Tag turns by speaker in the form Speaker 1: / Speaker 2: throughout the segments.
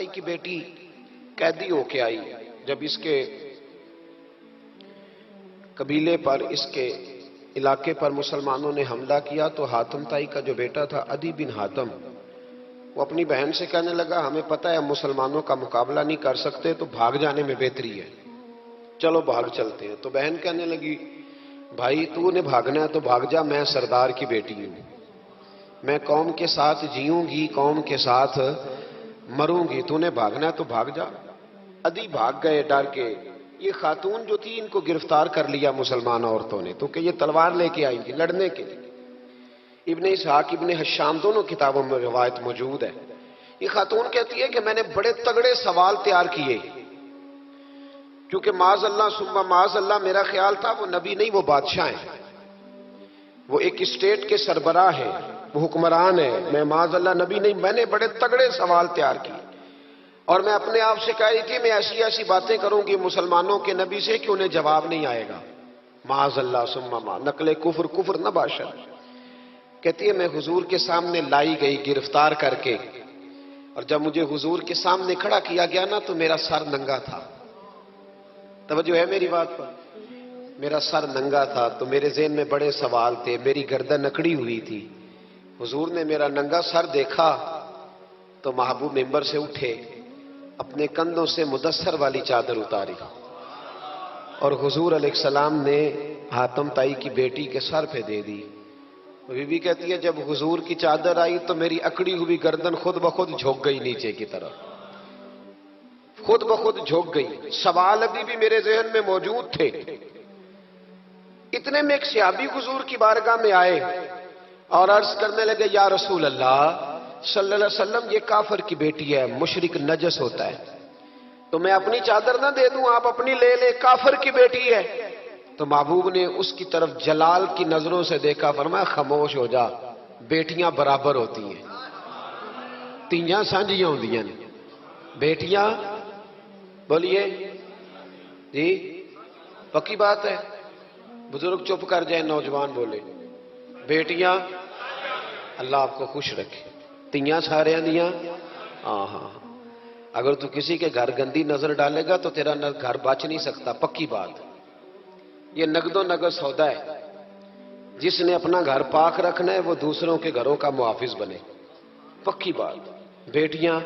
Speaker 1: تائی کی بیٹی قیدی ہو کے آئی، جب اس کے قبیلے پر، اس کے علاقے پر مسلمانوں نے حملہ کیا تو حاتم تائی کا جو بیٹا تھا عدی بن حاتم، وہ اپنی بہن سے کہنے لگا ہمیں پتہ ہے ہم مسلمانوں کا مقابلہ نہیں کر سکتے تو بھاگ جانے میں بہتری ہے، چلو بھاگ چلتے ہیں۔ تو بہن کہنے لگی بھائی تو نے بھاگنا ہے تو بھاگ جا، میں سردار کی بیٹی ہوں، میں قوم کے ساتھ جیوں گی، قوم کے ساتھ مروں گی، تو نے بھاگنا ہے تو بھاگ جا۔ عدی بھاگ گئے ڈر کے۔ یہ خاتون جو تھی ان کو گرفتار کر لیا مسلمان عورتوں نے، تو کہ یہ تلوار لے کے آئی تھی لڑنے کے لیے۔ ابن اسحاق ابن حشام دونوں کتابوں میں روایت موجود ہے۔ یہ خاتون کہتی ہے کہ میں نے بڑے تگڑے سوال تیار کیے، کیونکہ معاذ اللہ ثم معاذ اللہ میرا خیال تھا وہ نبی نہیں، وہ بادشاہ ہیں، وہ ایک اسٹیٹ کے سربراہ ہیں، وہ حکمران ہے، میں معاذ اللہ نبی نہیں۔ میں نے بڑے تگڑے سوال تیار کیے اور میں اپنے آپ سے کہہ رہی تھی میں ایسی ایسی باتیں کروں گی مسلمانوں کے نبی سے کہ انہیں جواب نہیں آئے گا، معاذ اللہ ثم معاذ، نقل کفر کفر نہ باشد۔ کہتی ہے میں حضور کے سامنے لائی گئی گرفتار کر کے، اور جب مجھے حضور کے سامنے کھڑا کیا گیا نا تو میرا سر ننگا تھا۔ توجہ ہے میری بات پر؟ میرا سر ننگا تھا تو میرے ذہن میں بڑے سوال تھے، میری گردن اکڑی ہوئی تھی۔ حضور نے میرا ننگا سر دیکھا تو محبوب ممبر سے اٹھے، اپنے کندھوں سے مدثر والی چادر اتاری اور حضور علیہ السلام نے حاتم تائی کی بیٹی کے سر پہ دے دی۔ بی بی کہتی ہے جب حضور کی چادر آئی تو میری اکڑی ہوئی گردن خود بخود جھک گئی نیچے کی طرف، خود بخود جھک گئی۔ سوال ابھی بھی میرے ذہن میں موجود تھے۔ اتنے میں ایک صحابی حضور کی بارگاہ میں آئے اور عرض کرنے لگے یا رسول اللہ صلی اللہ علیہ وسلم یہ کافر کی بیٹی ہے، مشرک نجس ہوتا ہے، تو میں اپنی چادر نہ دے دوں، آپ اپنی لے لے، کافر کی بیٹی ہے۔ تو محبوب نے اس کی طرف جلال کی نظروں سے دیکھا، فرمایا خاموش ہو جا، بیٹیاں برابر ہوتی ہیں، تیاں سانجیاں ہوندیاں نے، بیٹیاں، بولیے جی پکی بات ہے، بزرگ چپ کر جائیں، نوجوان بولے، بیٹیاں، اللہ آپ کو خوش رکھے، تیاں سارے دیاں، ہاں ہاں، اگر تو کسی کے گھر گندی نظر ڈالے گا تو تیرا گھر بچ نہیں سکتا، پکی بات۔ یہ نقد و نقد سودا ہے، جس نے اپنا گھر پاک رکھنا ہے وہ دوسروں کے گھروں کا محافظ بنے، پکی بات۔ بیٹیاں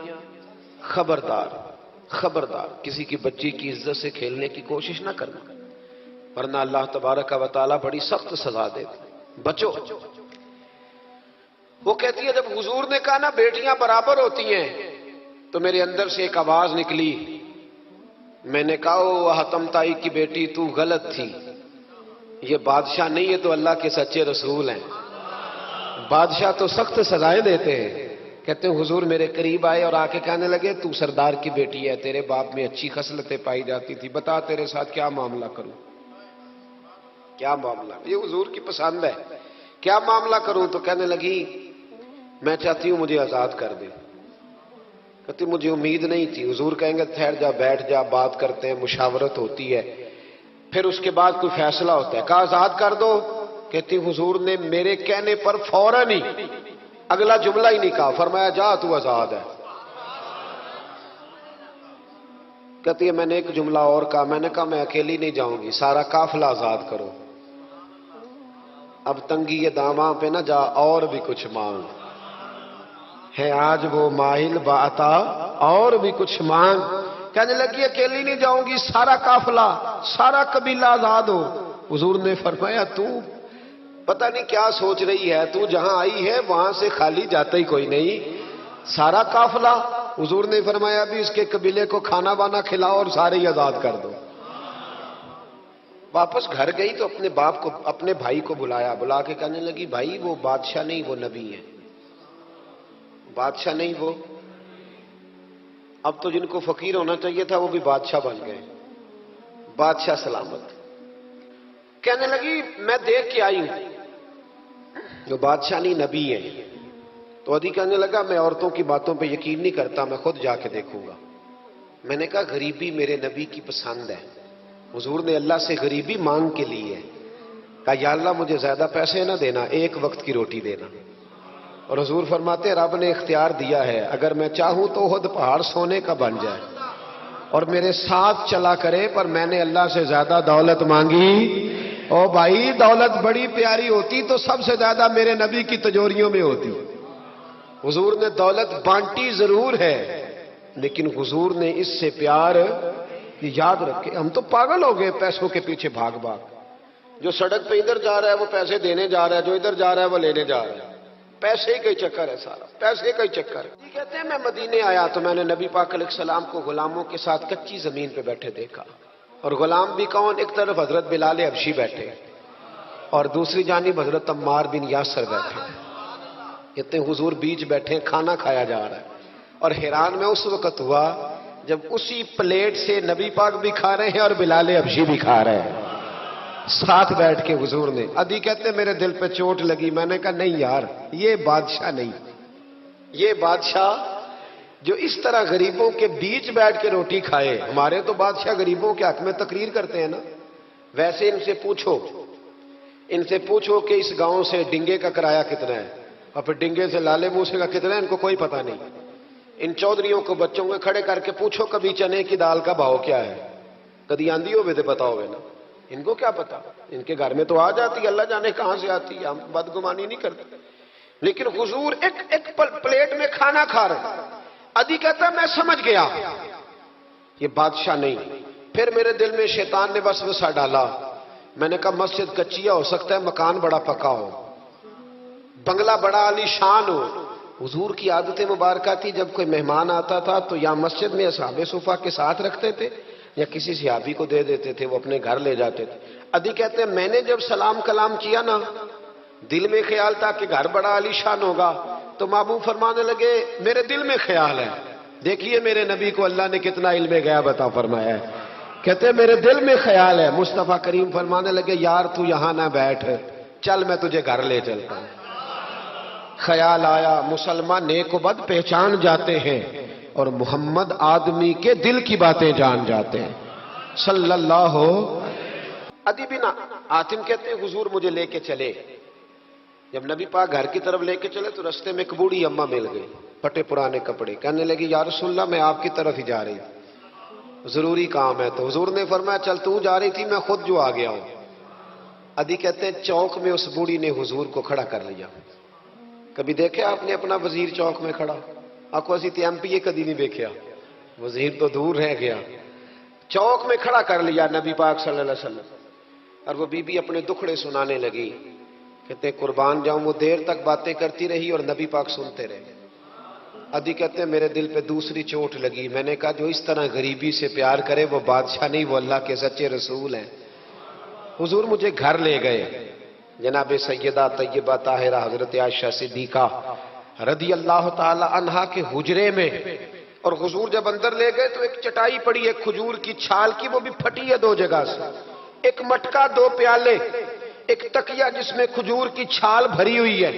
Speaker 1: خبردار خبردار، کسی کی بچی کی عزت سے کھیلنے کی کوشش نہ کرنا، ورنہ اللہ تبارک و تعالیٰ بڑی سخت سزا دے، بچو۔ وہ کہتی ہے جب حضور نے کہا نا بیٹیاں برابر ہوتی ہیں تو میرے اندر سے ایک آواز نکلی، میں نے کہا او حاتم تائی کی بیٹی تو غلط تھی، یہ بادشاہ نہیں ہے تو اللہ کے سچے رسول ہیں، بادشاہ تو سخت سزائیں دیتے ہیں۔ کہتے ہیں حضور میرے قریب آئے اور آ کے کہنے لگے تو سردار کی بیٹی ہے، تیرے باپ میں اچھی خصلتیں پائی جاتی تھی، بتا تیرے ساتھ کیا معاملہ کروں، کیا معاملہ، یہ حضور کی پسند ہے، کیا معاملہ کروں؟ تو کہنے لگی میں چاہتی ہوں مجھے آزاد کر دے۔ کہتی مجھے امید نہیں تھی، حضور کہیں گے ٹھہر جا، بیٹھ جا، بات کرتے ہیں، مشاورت ہوتی ہے، پھر اس کے بعد کوئی فیصلہ ہوتا ہے۔ کہا آزاد کر دو۔ کہتی حضور نے میرے کہنے پر فوراً ہی اگلا جملہ ہی نہیں کہا، فرمایا جا تو آزاد ہے۔ کہتی ہے میں نے ایک جملہ اور کہا، میں نے کہا میں اکیلی نہیں جاؤں گی، سارا قافلہ آزاد کرو، اب تنگی یہ داماں پہ نہ جا، اور بھی کچھ مانگ ہے آج وہ ماہل باتا، اور بھی کچھ مانگ۔ کہنے لگی اکیلی نہیں جاؤں گی، سارا قافلہ، سارا قبیلہ آزاد ہو۔ حضور نے فرمایا تو پتہ نہیں کیا سوچ رہی ہے، تو جہاں آئی ہے وہاں سے خالی جاتا ہی کوئی نہیں، سارا قافلہ۔ حضور نے فرمایا بھی اس کے قبیلے کو کھانا بانا کھلاؤ اور سارے ہی آزاد کر دو۔ واپس گھر گئی تو اپنے باپ کو، اپنے بھائی کو بلایا، بلا کے کہنے لگی بھائی وہ بادشاہ نہیں وہ نبی ہے، بادشاہ نہیں وہ، اب تو جن کو فقیر ہونا چاہیے تھا وہ بھی بادشاہ بن گئے، بادشاہ سلامت۔ کہنے لگی میں دیکھ کے آئی ہوں جو بادشاہ نہیں نبی ہے۔ تو عدی کہنے لگا میں عورتوں کی باتوں پہ یقین نہیں کرتا، میں خود جا کے دیکھوں گا۔ میں نے کہا غریبی میرے نبی کی پسند ہے، حضور نے اللہ سے غریبی مانگ کے لی ہے، کہا یا اللہ مجھے زیادہ پیسے نہ دینا، ایک وقت کی روٹی دینا۔ اور حضور فرماتے رب نے اختیار دیا ہے، اگر میں چاہوں تو احد پہاڑ سونے کا بن جائے اور میرے ساتھ چلا کرے، پر میں نے اللہ سے زیادہ دولت مانگی۔ او بھائی، دولت بڑی پیاری ہوتی تو سب سے زیادہ میرے نبی کی تجوریوں میں ہوتی۔ حضور نے دولت بانٹی ضرور ہے، لیکن حضور نے اس سے پیار یاد رکھے۔ ہم تو پاگل ہو گئے پیسوں کے پیچھے بھاگ بھاگ، جو سڑک پہ ادھر جا رہا ہے وہ پیسے دینے جا رہا ہے، جو ادھر جا رہا ہے وہ لینے جا رہا ہے۔ پیسے کا ہی چکر ہے سارا، پیسے کا ہی چکر ہے۔ کہتے ہیں میں مدینے آیا تو میں نے نبی پاک علیہ السلام کو غلاموں کے ساتھ کچی زمین پہ بیٹھے دیکھا، اور غلام بھی کون؟ ایک طرف حضرت بلال حبشی بیٹھے اور دوسری جانب حضرت عمار بن یاسر بیٹھے۔ کہتے ہیں حضور بیچ بیٹھے، کھانا کھایا جا رہا ہے، اور حیران میں اس وقت ہوا جب اسی پلیٹ سے نبی پاک بھی کھا رہے ہیں اور بلال حبشی بھی کھا رہے ہیں ساتھ بیٹھ کے حضور نے۔ ادھی کہتے ہیں میرے دل پہ چوٹ لگی، میں نے کہا نہیں یار، یہ بادشاہ نہیں، یہ بادشاہ جو اس طرح غریبوں کے بیچ بیٹھ کے روٹی کھائے۔ ہمارے تو بادشاہ غریبوں کے حق میں تقریر کرتے ہیں نا، ویسے ان سے پوچھو کہ اس گاؤں سے ڈنگے کا کرایہ کتنا ہے، اور پھر ڈنگے سے لالے موسے کا کتنا ہے، ان کو کوئی پتہ نہیں۔ ان چودھریوں کو بچوں کو کھڑے کر کے پوچھو کبھی چنے کی دال کا بھاؤ کیا ہے، کدی آندھی ہوئے تو پتا ہوئے نا، ان کو کیا پتا؟ ان کے گھر میں تو آ جاتی، اللہ جانے کہاں سے آتی، ہم بدگمانی نہیں کرتے۔ لیکن حضور ایک پلیٹ میں کھانا کھا رہے۔ ادھی کہتا میں سمجھ گیا یہ بادشاہ نہیں۔ پھر میرے دل میں شیطان نے وسوسہ ڈالا، میں نے کہا مسجد کچیا ہو سکتا ہے، مکان بڑا پکا ہو، بنگلہ بڑا عالی شان ہو۔ حضور کی عادت مبارکہ تھی جب کوئی مہمان آتا تھا تو یا مسجد میں اصحاب صفہ کے ساتھ رکھتے تھے یا کسی صحابی کو دے دیتے تھے، وہ اپنے گھر لے جاتے تھے۔ ادھی کہتے ہیں میں نے جب سلام کلام کیا نا، دل میں خیال تھا کہ گھر بڑا عالی شان ہوگا، تو محبوب فرمانے لگے میرے دل میں خیال ہے۔ دیکھیے میرے نبی کو اللہ نے کتنا علم غیب عطا فرمایا ہے۔ کہتے ہیں میرے دل میں خیال ہے۔ مصطفیٰ کریم فرمانے لگے یار تو یہاں نہ بیٹھ، چل میں تجھے گھر لے چلتا ہوں۔ خیال آیا مسلمان نیک و بد پہچان جاتے ہیں، اور محمد آدمی کے دل کی باتیں جان جاتے ہیں صلی اللہ ہو۔ ادی بن حاتم کہتے ہیں حضور مجھے لے کے چلے۔ جب نبی پاک گھر کی طرف لے کے چلے تو رستے میں ایک بوڑھی اماں مل گئی، پھٹے پرانے کپڑے، کہنے لگی یا رسول اللہ میں آپ کی طرف ہی جا رہی ہوں، ضروری کام ہے۔ تو حضور نے فرمایا چل تو جا رہی تھی، میں خود جو آ گیا ہوں۔ ادی کہتے ہیں چوک میں اس بوڑھی نے حضور کو کھڑا کر لیا۔ کبھی دیکھے آپ نے اپنا وزیر چوک میں کھڑا؟ آپ کو اسی ایم پی کدی نہیں دیکھا، وزیر تو دور رہ گیا۔ چوک میں کھڑا کر لیا نبی پاک صلی اللہ علیہ وسلم، اور وہ بی بی اپنے دکھڑے سنانے لگی۔ کہتے ہیں قربان جاؤں وہ دیر تک باتیں کرتی رہی اور نبی پاک سنتے رہے۔ ادھی کہتے ہیں میرے دل پہ دوسری چوٹ لگی، میں نے کہا جو اس طرح غریبی سے پیار کرے وہ بادشاہ نہیں، وہ اللہ کے سچے رسول ہیں۔ حضور مجھے گھر لے گئے، جناب سیدہ طیبہ طاہرہ حضرت عائشہ صدیقہ رضی اللہ تعالی عنہا کے حجرے میں، اور حضور جب اندر لے گئے تو ایک چٹائی پڑی ہے کھجور کی چھال کی، وہ بھی پھٹی ہے دو جگہ سے، ایک مٹکا، دو پیالے، ایک تکیہ جس میں کھجور کی چھال بھری ہوئی ہے۔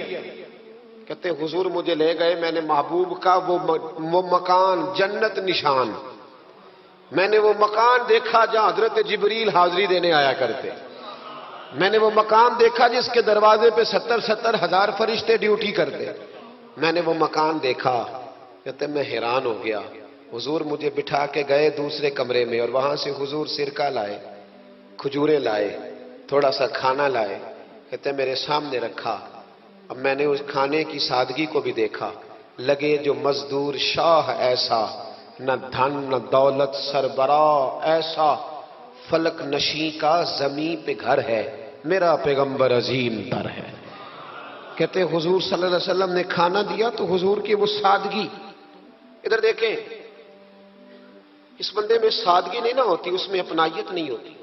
Speaker 1: کہتے حضور مجھے لے گئے، میں نے محبوب کا وہ مکان جنت نشان، میں نے وہ مکان دیکھا جہاں حضرت جبریل حاضری دینے آیا کرتے، میں نے وہ مکان دیکھا جس کے دروازے پہ 70 ہزار فرشتے ڈیوٹی کرتے، میں نے وہ مکان دیکھا۔ کہتے میں حیران ہو گیا۔ حضور مجھے بٹھا کے گئے دوسرے کمرے میں، اور وہاں سے حضور سرکہ لائے، کھجوریں لائے، تھوڑا سا کھانا لائے۔ کہتے میرے سامنے رکھا۔ اب میں نے اس کھانے کی سادگی کو بھی دیکھا، لگے جو مزدور شاہ ایسا، نہ دھن نہ دولت سربراہ ایسا، فلک نشیں کا زمین پہ گھر ہے، میرا پیغمبر عظیم در ہے۔ کہتے حضور صلی اللہ علیہ وسلم نے کھانا دیا تو حضور کی وہ سادگی، ادھر دیکھیں اس بندے میں سادگی نہیں نہ ہوتی، اس میں اپنائیت نہیں ہوتی۔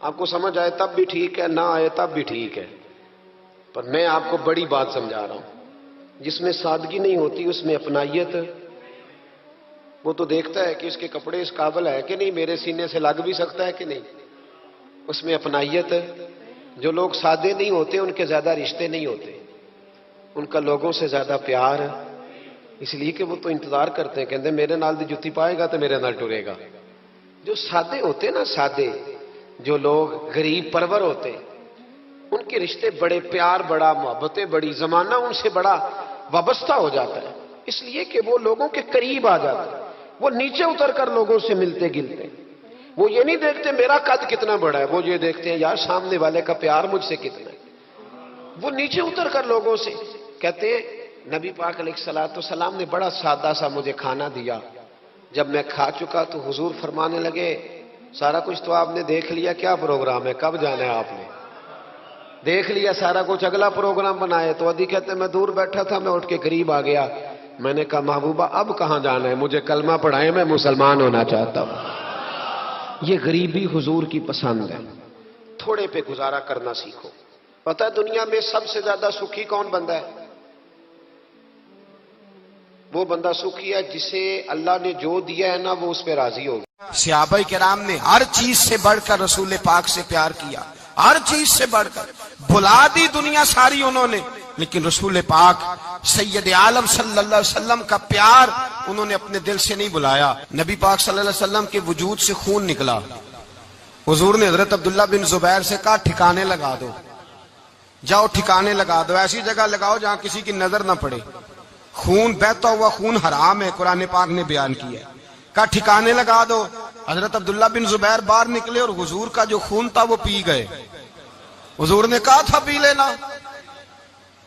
Speaker 1: آپ کو سمجھ آئے تب بھی ٹھیک ہے، نہ آئے تب بھی ٹھیک ہے، پر میں آپ کو بڑی بات سمجھا رہا ہوں۔ جس میں سادگی نہیں ہوتی اس میں اپنائیت، وہ تو دیکھتا ہے کہ اس کے کپڑے اس قابل ہے کہ نہیں، میرے سینے سے لگ بھی سکتا ہے کہ نہیں، اس میں اپنائیت۔ جو لوگ سادے نہیں ہوتے ان کے زیادہ رشتے نہیں ہوتے، ان کا لوگوں سے زیادہ پیار، اس لیے کہ وہ تو انتظار کرتے ہیں، کہتے ہیں میرے نال دی جتی پائے گا تو میرے نال ٹرے گا۔ جو سادے ہوتے نا، سادے جو لوگ غریب پرور ہوتے، ان کے رشتے بڑے پیار، بڑا محبتیں، بڑی زمانہ ان سے بڑا وابستہ ہو جاتا ہے، اس لیے کہ وہ لوگوں کے قریب آ جاتا ہے، وہ نیچے اتر کر لوگوں سے ملتے گلتے، وہ یہ نہیں دیکھتے میرا قد کتنا بڑا ہے، وہ یہ دیکھتے ہیں یار سامنے والے کا پیار مجھ سے کتنا ہے۔ وہ نیچے اتر کر لوگوں سے کہتے ہیں نبی پاک علیہ الصلوۃ والسلام نے بڑا سادہ سا مجھے کھانا دیا، جب میں کھا چکا تو حضور فرمانے لگے سارا کچھ تو آپ نے دیکھ لیا، کیا پروگرام ہے، کب جانا ہے؟ آپ نے دیکھ لیا سارا کچھ، اگلا پروگرام بنائے۔ تو عدی کہتے ہیں میں دور بیٹھا تھا، میں اٹھ کے قریب آ گیا، میں نے کہا محبوبہ اب کہاں جانا ہے، مجھے کلمہ پڑھائے، میں مسلمان ہونا چاہتا ہوں۔ یہ غریبی حضور کی پسند ہے، تھوڑے پہ گزارا کرنا سیکھو۔ پتہ ہے دنیا میں سب سے زیادہ سکھی کون بندہ ہے؟ وہ بندہ سکھی ہے جسے اللہ نے جو دیا ہے نا وہ اس پہ راضی ہو گیا۔
Speaker 2: صحابہ کرام نے ہر چیز سے بڑھ کر رسول پاک سے پیار کیا، ہر چیز سے بڑھ کر، بھلا دی دنیا ساری انہوں نے، لیکن رسول پاک سید عالم صلی اللہ علیہ وسلم کا پیار انہوں نے اپنے دل سے نہیں بلایا۔ نبی پاک صلی اللہ علیہ وسلم کے وجود سے خون نکلا، حضور نے حضرت عبداللہ بن زبیر سے کہا ٹھکانے لگا دو، جاؤ ٹھکانے لگا دو، ایسی جگہ لگاؤ جہاں کسی کی نظر نہ پڑے، خون بہتا ہوا خون حرام ہے، قرآن پاک نے بیان کیا ہے۔ کہا ٹھکانے لگا دو، حضرت عبداللہ بن زبیر باہر نکلے اور حضور کا جو خون تھا وہ پی گئے۔ حضور نے کہا تھا پی لینا،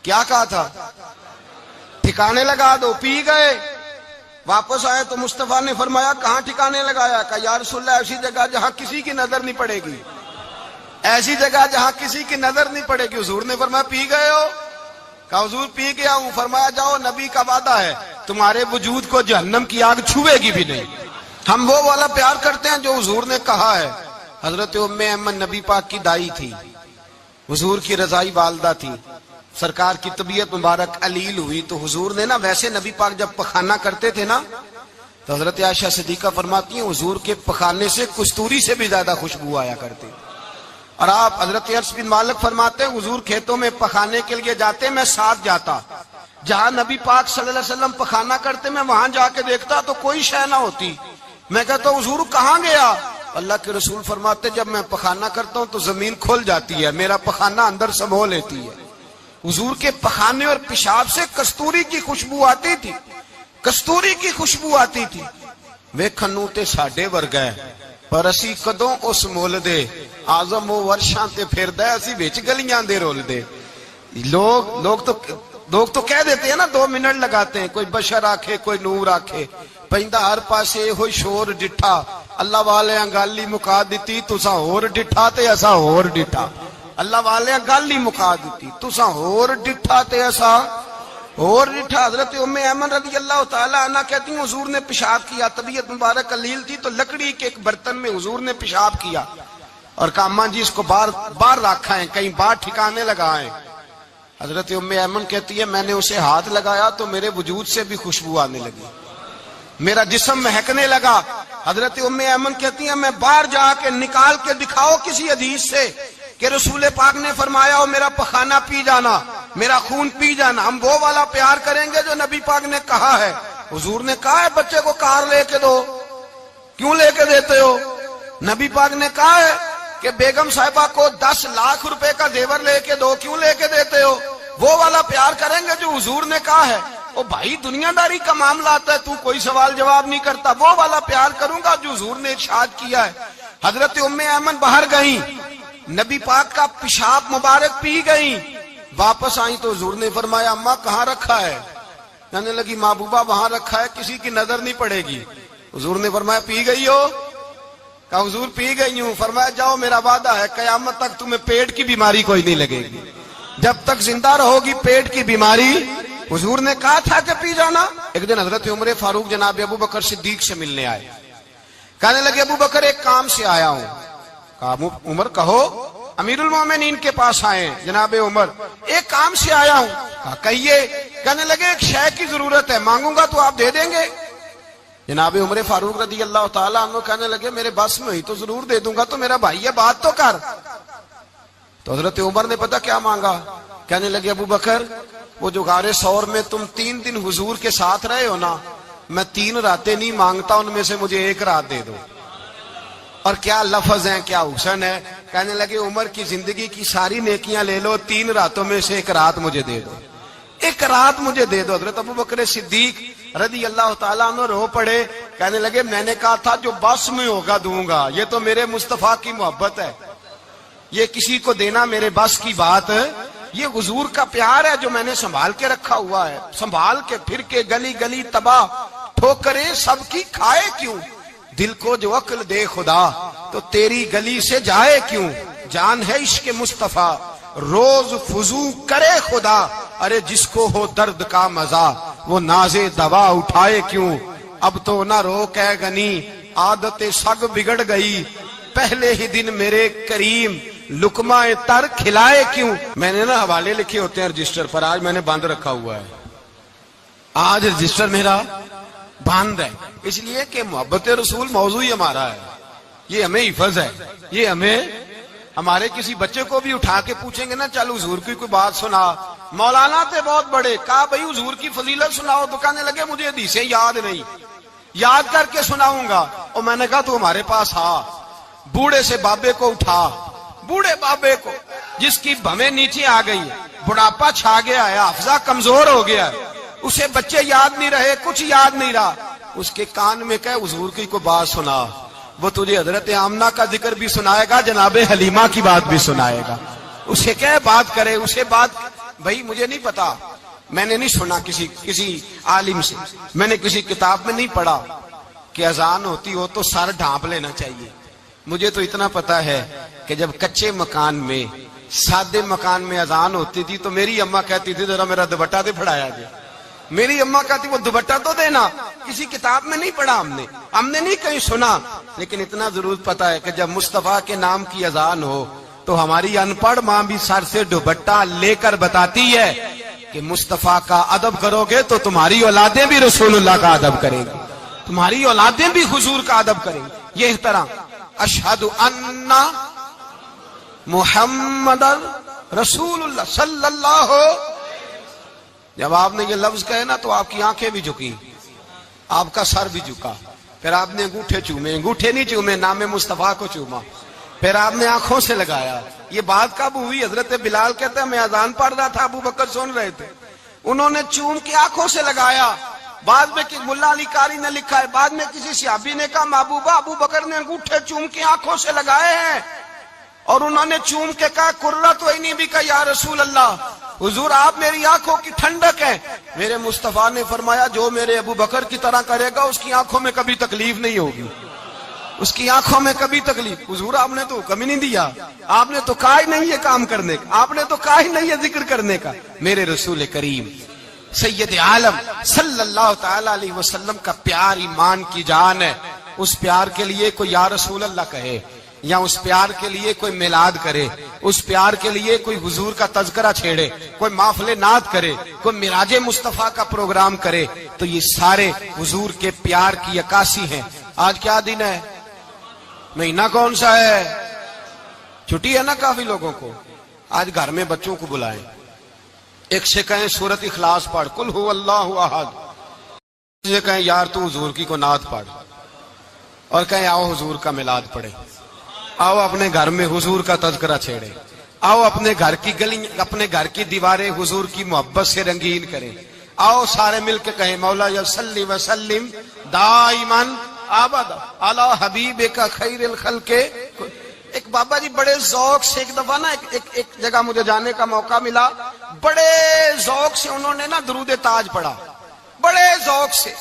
Speaker 2: کیا کہا تھا؟ ٹھکانے لگا دو، پی گئے۔ واپس آئے تو مصطفیٰ نے فرمایا کہاں ٹھکانے لگایا؟ کہا یا رسول اللہ ایسی جگہ جہاں کسی کی نظر نہیں پڑے گی، ایسی جگہ جہاں کسی کی نظر نہیں پڑے گی۔ حضور نے فرمایا پی گئے ہو؟ کہا حضور پی گیا ہوں۔ فرمایا جاؤ نبی کا وعدہ ہے تمہارے وجود کو جہنم کی آگ چھوئے گی بھی نہیں۔ ہم وہ والا پیار کرتے ہیں جو حضور نے کہا ہے۔ حضرت ام ایمن نبی پاک کی دائی تھی، حضور کی رضائی والدہ تھی، سرکار کی طبیعت مبارک علیل ہوئی تو حضور نے نا ویسے نبی پاک جب پخانہ کرتے تھے نا تو حضرت عائشہ صدیقہ فرماتی ہیں حضور کے پخانے سے کستوری سے بھی زیادہ خوشبو آیا کرتی۔ اور آپ حضرت انس بن مالک فرماتے ہیں حضور کھیتوں میں پخانے کے لیے جاتے میں ساتھ جاتا، جہاں نبی پاک صلی اللہ علیہ وسلم پخانہ کرتے میں وہاں جا کے دیکھتا تو کوئی شے نہ ہوتی، میں کہتا حضور کہاں گیا؟ اللہ کے رسول فرماتے جب میں پخانہ کرتا ہوں تو زمین کھل جاتی ہے، میرا پخانہ اندر سمو لیتی ہے۔ حضور کے پخانے اور پیشاب سے کستوری کی خوشبو آتی تھی، کستوری کی خوشبو آتی تھی۔ ویکھن تے ساڈے ورگا ہے پر اسی کدوں اس مول دے آزم و ورشاں تے پھردا ہے، اسی وچ گلیاں دے رول دے۔ لوگ تو کہہ دیتے ہیں نا 2 منٹ لگاتے ہیں، کوئی بشر آکھے کوئی نور آکھے، پیندا ہر پاسے ہوئی شور ڈٹھا، اللہ والے گل ہی مکا دیتی تساں ہور ڈٹھا تے اساں ہور ڈٹھا، اللہ والے گل ہی مکا دیتی تساں ہور ڈٹھا تے اساں اور ڈٹھا۔ حضرت ام ایمن رضی اللہ تعالی عنہ کہتی ہیں حضور نے پیشاب کیا، طبیعت مبارک قلیل تھی تو لکڑی کے ایک برتن میں حضور نے پیشاب کیا اور کہا اماں جی اس کو باہر رکھا ہے، کہیں باہر ٹھکانے لگائیں۔ حضرت ام ایمن کہتی ہے میں نے اسے ہاتھ لگایا تو میرے وجود سے بھی خوشبو آنے لگی، میرا جسم مہکنے لگا۔ حضرت ام ایمن کہتی ہیں میں باہر جا کے نکال کے دکھاؤ کسی حدیث سے کہ رسول پاک نے فرمایا ہو میرا پخانہ پی جانا، میرا خون پی جانا۔ ہم وہ والا پیار کریں گے جو نبی پاک نے کہا ہے۔ حضور نے کہا ہے بچے کو کار لے کے دو، کیوں لے کے دیتے ہو؟ نبی پاک نے کہا ہے کہ بیگم صاحبہ کو 10 لاکھ روپے کا زیور لے کے دو، کیوں لے کے دیتے ہو؟ وہ والا پیار کریں گے جو حضور نے کہا ہے۔ او بھائی دنیا داری کا معاملہ آتا ہے تو کوئی سوال جواب نہیں کرتا، وہ والا پیار کروں گا جو حضور نے ارشاد کیا ہے۔ حضرت ام ایمن باہر گئیں، نبی پاک کا پیشاب مبارک پی گئیں، واپس آئیں تو حضور نے فرمایا اماں کہاں رکھا ہے؟ کہنے لگی محبوبہ وہاں رکھا ہے کسی کی نظر نہیں پڑے گی۔ حضور نے فرمایا پی گئی ہو؟ کہا حضور پی گئی ہوں۔ فرمایا جاؤ میرا وعدہ ہے قیامت تک تمہیں پیٹ کی بیماری کوئی نہیں لگے گی، جب تک زندہ رہو گی پیٹ کی بیماری۔ حضور نے کہا تھا کہ پی جانا۔ ایک دن حضرت عمر فاروق جناب ابو بکر صدیق سے ملنے آئے، کہنے لگے ابو بکر ایک کام سے آیا ہوں۔ کہا عمر کہو۔ امیر المومنین کے پاس آئے جناب عمر، ایک کام سے آیا ہوں۔ کہا کہیے۔ کہنے لگے ایک شے کی ضرورت ہے، مانگوں گا تو آپ دے دیں گے؟ جناب عمر فاروق رضی اللہ تعالیٰ عنہ کہنے لگے میرے بس میں ہوئی تو ضرور دے دوں گا، تو میرا بھائی ہے بات تو کر۔ تو حضرت عمر نے پتہ کیا مانگا؟ کہنے لگے ابو بکر وہ جو غار ثور میں تم 3 دن حضور کے ساتھ رہے ہو نا، میں 3 راتیں نہیں مانگتا، ان میں سے مجھے 1 رات دے دو۔ اور کیا لفظ ہیں، کیا حسن ہے۔ کہنے لگے عمر کی زندگی کی ساری نیکیاں لے لو، 3 راتوں میں سے 1 رات مجھے دے دو، 1 رات مجھے دے دو۔ حضرت ابوبکر صدیق رضی اللہ تعالیٰ عنہ رو پڑے، کہنے لگے میں نے کہا تھا جو بس میں ہوگا دوں گا، یہ تو میرے مصطفیٰ کی محبت ہے، یہ کسی کو دینا میرے بس کی بات، یہ حضور کا پیار ہے جو میں نے سنبھال کے رکھا ہوا ہے، سنبھال کے پھر کے گلی گلی تباہ ٹھوکریں سب کی کھائے کیوں، دل کو جو عقل دے خدا تو تیری گلی سے جائے کیوں، جان ہے عشق مصطفیٰ روز فضو کرے خدا، ارے جس کو ہو درد کا مزہ وہ ناز دوا اٹھائے کیوں، اب تو نہ روک ہے غنی عادت سگ بگڑ گئی، پہلے ہی دن میرے کریم لقمہ تر کھلائے کیوں۔ میں نے نا حوالے لکھے ہوتے ہیں رجسٹر پر، آج میں نے بند رکھا ہوا ہے، آج رجسٹر میرا بند ہے، اس لیے کہ محبت رسول موضوع ہی ہمارا ہے، یہ ہمیں حفظ ہے، یہ ہمیں ہمارے کسی بچے کو بھی اٹھا کے پوچھیں گے نا چل حضور کی کوئی بات سنا، مولانا تھے بہت بڑے، کہا بھائی حضور کی فضیلت سناؤ، تو کہنے لگے مجھے حدیثیں یاد نہیں، یاد کر کے سناؤں گا، اور میں نے کہا تو ہمارے پاس آ، بوڑھے سے بابے کو اٹھا، بوڑھے بابے کو جس کی بھویں نیچے آ گئی، بڑھاپا چھا گیا ہے، حافظہ کمزور ہو گیا ہے، اسے بچے یاد نہیں رہے، کچھ یاد نہیں رہا، اس کے کان میں کہے حضور کی کوئی بات سنا، وہ تجھے حضرت آمنہ کا ذکر بھی سنائے گا، جناب حلیمہ کی بات بھی سنائے گا، اسے کہے بات کرے، اسے بات، بھائی مجھے نہیں پتا، میں نے نہیں سنا کسی عالم سے، میں نے کسی کتاب میں نہیں پڑھا کہ اذان ہوتی ہو تو سر ڈھانپ لینا چاہیے، مجھے تو اتنا پتا ہے کہ جب کچے مکان میں سادے مکان میں اذان ہوتی تھی تو میری اماں کہتی تھی ذرا میرا دوپٹہ دے پھڑایا جائے، میری اماں کہتی وہ دوپٹہ تو دینا، کسی کتاب میں نہیں پڑھا ہم نے نہیں کہیں سنا، لیکن اتنا ضرور پتا ہے کہ جب مصطفیٰ کے نام کی اذان ہو تو ہماری ان پڑھ ماں بھی سر سے دوپٹہ لے کر بتاتی ہے کہ مصطفیٰ کا ادب کرو گے تو تمہاری اولادیں بھی رسول اللہ کا ادب کریں گی، تمہاری اولادیں بھی حضور کا ادب کریں گی، یہ احترام۔ اشہد ان محمد رسول اللہ صلی اللہ، جب آپ نے یہ لفظ کہے نا تو آپ کی آنکھیں بھی جھکی، آپ کا سر بھی جھکا، پھر آپ نے انگوٹھے چومے، انگوٹھے نہیں چومے، نام مصطفیٰ کو چوما، پھر آپ نے آنکھوں سے لگایا۔ یہ بات کب ہوئی؟ حضرت بلال کہتے ہیں میں اذان پڑھ رہا تھا، ابو بکر سن رہے تھے، انہوں نے چوم کے آنکھوں سے لگایا۔ بعد میں ملا علی قاری نے لکھا ہے، بعد میں کسی صحابی نے کہا محبوبہ ابو بکر نے انگوٹھے چوم کے آنکھوں سے لگائے ہیں، اور انہوں نے چوم کے کہا قرۃ عینی بک یا رسول اللہ، حضور آپ میری آنکھوں کی ٹھنڈک ہے۔ میرے مصطفیٰ نے فرمایا جو میرے ابو بکر کی طرح کرے گا اس کی آنکھوں میں کبھی تکلیف نہیں ہوگی، اس کی آنکھوں میں کبھی تکلیف۔ حضور آپ نے تو حکم ہی نہیں دیا، آپ نے تو کہا ہی نہیں یہ کام کرنے کا، آپ نے تو کہا ہی نہیں یہ ذکر کرنے کا۔ میرے رسول کریم سید عالم صلی اللہ تعالی علیہ وسلم کا پیار ایمان کی جان ہے، اس پیار کے لیے کوئی یا رسول اللہ کہے، یا اس پیار کے لیے کوئی میلاد کرے، اس پیار کے لیے کوئی حضور کا تذکرہ چھیڑے، کوئی محفل نعت کرے، کوئی معراج مصطفیٰ کا پروگرام کرے، تو یہ سارے حضور کے پیار کی عکاسی ہیں۔ آج کیا دن ہے؟ مہینہ کون سا ہے؟ چھٹی ہے نا کافی لوگوں کو، آج گھر میں بچوں کو بلائیں، ایک سے کہیں سورت اخلاص پڑھ، قل هو اللہ احد، سے کہیں یار تو حضور کی کو نعت پڑھ، اور کہیں آؤ حضور کا میلاد پڑھے، آؤ اپنے گھر میں حضور کا تذکرہ چھیڑے، آؤ اپنے گھر کی گلی، اپنے گھر کی دیواریں حضور کی محبت سے رنگین کریں، آؤ سارے مل کے کہیں مولا یا صلی وسلم دائما ابدا علی حبیبک خیر الخلق۔ ایک بابا جی بڑے ذوق سے ایک دفعہ نا ایک جگہ مجھے جانے کا موقع ملا، بڑے ذوق سے انہوں نے نا درود تاج پڑھا، بڑے ذوق سے،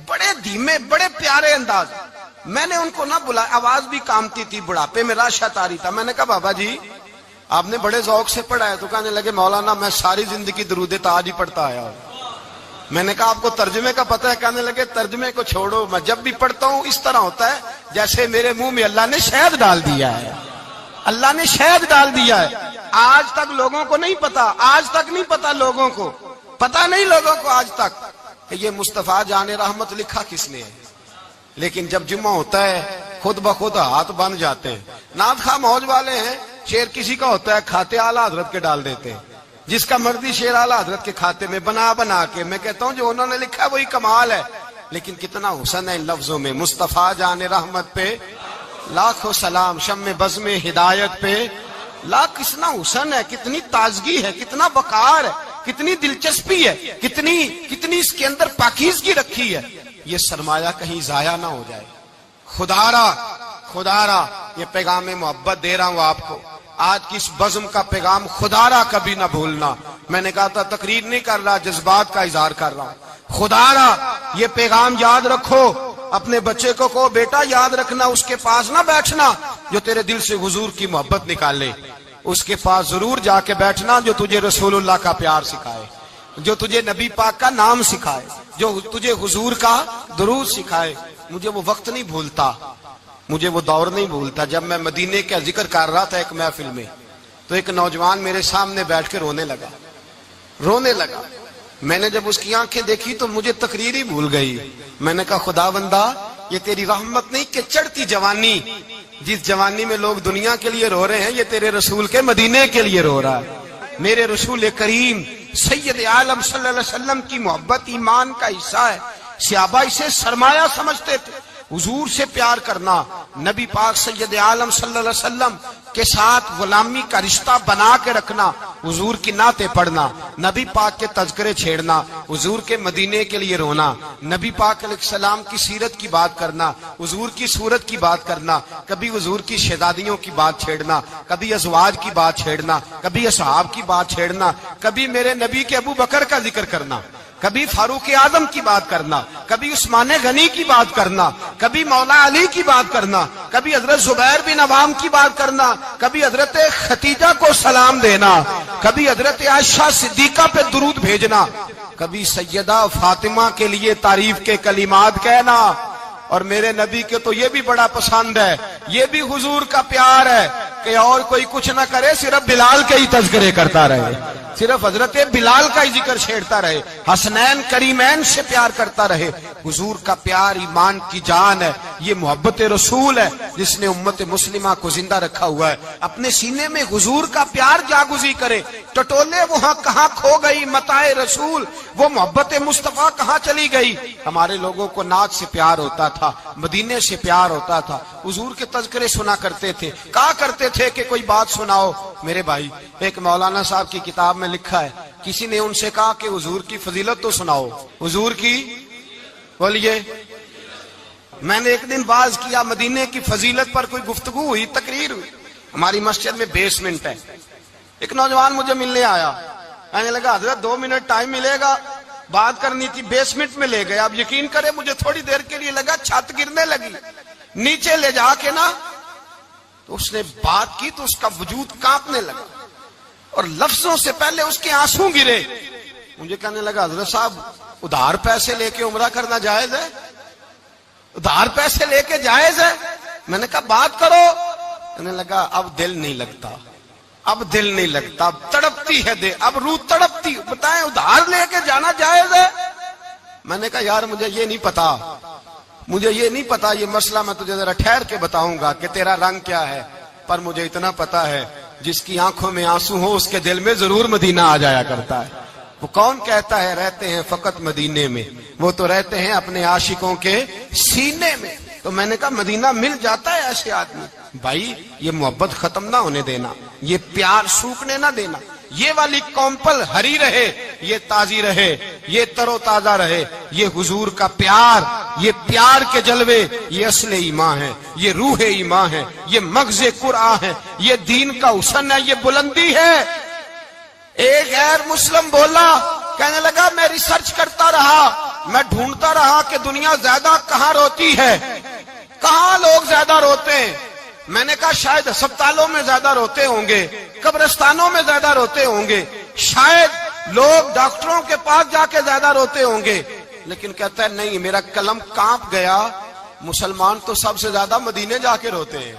Speaker 2: بڑے دھیمے، بڑے پیارے انداز۔ میں نے ان کو نہ بلایا، آواز بھی کامتی تھی، بڑھاپے میں راشت آ رہی تھا، میں نے کہا بابا جی آپ نے بڑے ذوق سے پڑھا ہے، تو کہنے لگے مولانا میں ساری زندگی درود تاج ہی پڑھتا آیا ہوں۔ میں نے کہا آپ کو ترجمے کا پتہ ہے؟ کہنے لگے ترجمے کو چھوڑو، میں جب بھی پڑھتا ہوں اس طرح ہوتا ہے جیسے میرے منہ میں اللہ نے شہد ڈال دیا ہے، اللہ نے شہد ڈال دیا ہے۔ آج تک لوگوں کو نہیں پتا، آج تک نہیں پتا لوگوں کو، پتا نہیں لوگوں کو آج تک کہ یہ مصطفیٰ جان رحمت لکھا کس نے ہے، لیکن جب جمعہ ہوتا ہے خود بخود ہاتھ بن جاتے ہیں۔ نعت خواہ موج والے ہیں، شعر کسی کا ہوتا ہے کھاتے اعلیٰ حضرت کے ڈال دیتے ہیں، جس کا مرضی شعر اعلیٰ حضرت کے کھاتے میں بنا کے، میں کہتا ہوں جو انہوں نے لکھا ہے وہی کمال ہے، لیکن کتنا حسن ہے ان لفظوں میں، مصطفیٰ جان رحمت پہ لاکھوں سلام شم بزم ہدایت پہ. کتنا حسن ہے، کتنی تازگی ہے، کتنا وقار ہے، کتنی دلچسپی ہے، کتنی اس کے اندر پاکیزگی رکھی ہے. یہ سرمایہ کہیں ضائع نہ ہو جائے. خدا را یہ پیغام محبت دے رہا ہوں آپ کو. آج کی اس بزم کا پیغام خدا را کبھی نہ بھولنا. میں نے کہا تھا تقریر نہیں کر رہا، جذبات کا اظہار کر رہا ہوں. خدا را یہ پیغام یاد رکھو. اپنے بچے کو کہو بیٹا یاد رکھنا، اس کے پاس نہ بیٹھنا جو تیرے دل سے حضور کی محبت نکالے. اس کے پاس ضرور جا کے بیٹھنا جو تجھے رسول اللہ کا پیار سکھائے، جو تجھے نبی پاک کا نام سکھائے، جو تجھے حضور کا درود سکھائے. مجھے وہ وقت نہیں بھولتا، مجھے وہ دور نہیں بھولتا جب میں مدینے کا ذکر کر رہا تھا ایک محفل میں، تو ایک نوجوان میرے سامنے بیٹھ کے رونے لگا. میں نے جب اس کی آنکھیں دیکھی تو مجھے تقریر ہی بھول گئی. میں نے کہا خدا بندہ یہ تیری رحمت نہیں کہ چڑھتی جوانی، جس جوانی میں لوگ دنیا کے لیے رو رہے ہیں، یہ تیرے رسول کے مدینے کے لیے رو رہا ہے. میرے رسول کریم سید عالم صلی اللہ علیہ وسلم کی محبت ایمان کا حصہ ہے. صحابہ اسے سرمایہ سمجھتے تھے. حضور سے پیار کرنا، نبی پاک سید عالم صلی اللہ علیہ وسلم کے ساتھ غلامی کا رشتہ بنا کے رکھنا، حضور کی نعتیں پڑھنا، نبی پاک کے تذکرے چھیڑنا، حضور کے مدینے کے لیے رونا، نبی پاک علیہ السلام کی سیرت کی بات کرنا، حضور کی صورت کی بات کرنا، کبھی حضور کی شہزادیوں کی بات چھیڑنا، کبھی ازواج کی بات چھیڑنا، کبھی اصحاب کی بات چھیڑنا، کبھی میرے نبی کے ابو بکر کا ذکر کرنا، کبھی فاروق اعظم کی بات کرنا، کبھی عثمان غنی کی بات کرنا، کبھی مولا علی کی بات کرنا، کبھی حضرت زبیر بن عوام کی بات کرنا، کبھی حضرت خدیجہ کو سلام دینا، کبھی حضرت عائشہ صدیقہ پہ درود بھیجنا، کبھی سیدہ فاطمہ کے لیے تعریف کے کلمات کہنا. اور میرے نبی کے تو یہ بھی بڑا پسند ہے، یہ بھی حضور کا پیار ہے کہ اور کوئی کچھ نہ کرے، صرف بلال کے ہی تذکرے کرتا رہے، صرف حضرت بلال کا ہی ذکر چھیڑتا رہے، حسنین کریمین سے پیار کرتا رہے. حضور کا پیار ایمان کی جان ہے. یہ محبت رسول ہے جس نے امت مسلمہ کو زندہ رکھا ہوا ہے. اپنے سینے میں حضور کا پیار جاگزی کرے. ٹٹولے وہاں کہاں کھو گئی متاع رسول، وہ محبت مصطفیٰ کہاں چلی گئی. ہمارے لوگوں کو نعت سے پیار ہوتا تھا، مدینے سے پیار ہوتا تھا، حضور کے تذکرے سنا کرتے تھے. کہا کرتے تھے کہ کوئی بات سناؤ. میرے بھائی ایک مولانا صاحب کی کتاب میں لکھا ہے، کسی نے ان سے کہا کہ حضور کی فضیلت تو سناؤ. حضور کی بولیے. میں نے ایک دن باز کیا، مدینے کی فضیلت پر کوئی گفتگو ہوئی، تقریر ہوئی. ہماری مسجد میں بیسمنٹ ہے. ایک نوجوان مجھے ملنے آیا، کہنے لگا حضرت 2 منٹ ٹائم ملے گا، بات کرنی تھی. بیسمنٹ میں لے گیا. اب یقین کرے مجھے تھوڑی دیر کے لیے لگا چھت گرنے لگی. نیچے لے جا کے نا تو اس نے بات کی تو اس کا وجود کانپنے لگا اور لفظوں سے پہلے اس کے آنسو گرے. مجھے کہنے لگا حضرت صاحب ادھار پیسے لے کے عمرہ کرنا جائز ہے؟ ادھار پیسے لے کے جائز ہے؟ میں نے کہا بات کرو. کہنے لگا اب دل نہیں لگتا، اب دل نہیں لگتا، اب تڑپتی ہے دل، اب روح تڑپتی. بتائیں ادھار لے کے جانا جائز ہے؟ میں نے کہا یار مجھے یہ نہیں پتا یہ مسئلہ میں تجھے ذرا ٹھہر کے بتاؤں گا کہ تیرا رنگ کیا ہے. پر مجھے اتنا پتا ہے جس کی آنکھوں میں آنسو ہو اس کے دل میں ضرور مدینہ آ جایا کرتا ہے. وہ کون کہتا ہے رہتے ہیں فقط مدینے میں، وہ تو رہتے ہیں اپنے عاشقوں کے سینے میں. تو میں نے کہا مدینہ مل جاتا ہے ایسے آدمی. بھائی یہ محبت ختم نہ ہونے دینا، یہ پیار سوکھنے نہ دینا. یہ والی کومپل ہری رہے، یہ تازی رہے، یہ تر و تازہ رہے. یہ حضور کا پیار، یہ پیار کے جلوے، یہ اصل ایمان ہے، یہ روح ایمان ہے، یہ مغز قرآن ہے، یہ دین کا حسن ہے، یہ بلندی ہے. ایک غیر مسلم بولا، کہنے لگا میں ریسرچ کرتا رہا، میں ڈھونڈتا رہا کہ دنیا زیادہ کہاں روتی ہے، کہاں لوگ زیادہ روتے ہیں. میں نے کہا شاید ہسپتالوں میں زیادہ روتے ہوں گے، قبرستانوں میں زیادہ روتے ہوں گے، شاید لوگ ڈاکٹروں کے پاس جا کے زیادہ روتے ہوں گے. لیکن کہتا ہے نہیں، میرا قلم کانپ گیا. مسلمان تو سب سے زیادہ مدینے جا کے روتے ہیں،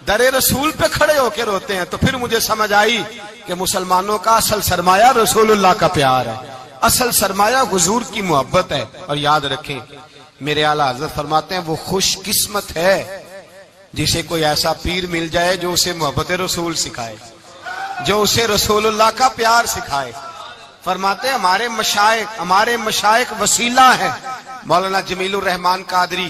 Speaker 2: در رسول پہ کھڑے ہو کے روتے ہیں. تو پھر مجھے سمجھ آئی کہ مسلمانوں کا اصل سرمایہ رسول اللہ کا پیار ہے، اصل سرمایہ حضور کی محبت ہے. اور یاد رکھیں میرے اعلیٰ حضرت فرماتے ہیں وہ خوش قسمت ہے جسے کوئی ایسا پیر مل جائے جو اسے محبت رسول سکھائے، جو اسے رسول اللہ کا پیار سکھائے. فرماتے ہیں ہمارے مشائخ وسیلہ ہیں. مولانا جمیل الرحمان قادری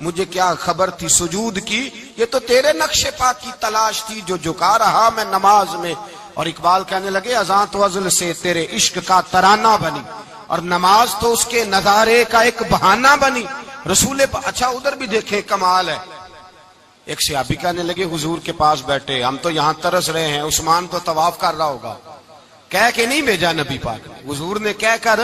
Speaker 2: مجھے کیا خبر تھی سجود کی، یہ تو تیرے نقش پاک کی تلاش تھی جو جھکا رہا میں نماز میں۔ اور اقبال کہنے لگے اذان تو ازل سے تیرے عشق کا ترانہ بنی، اور نماز تو اس کے نظارے کا ایک بہانہ بنی۔ رسول اچھا ادھر بھی دیکھیں کمال ہے، ایک صحابی کہنے لگے حضور کے پاس بیٹھے ہم تو یہاں ترس رہے ہیں، عثمان تو طواف کر رہا ہوگا، کہہ کے نہیں بھیجا نبی پاک نے، حضور نے کہہ کر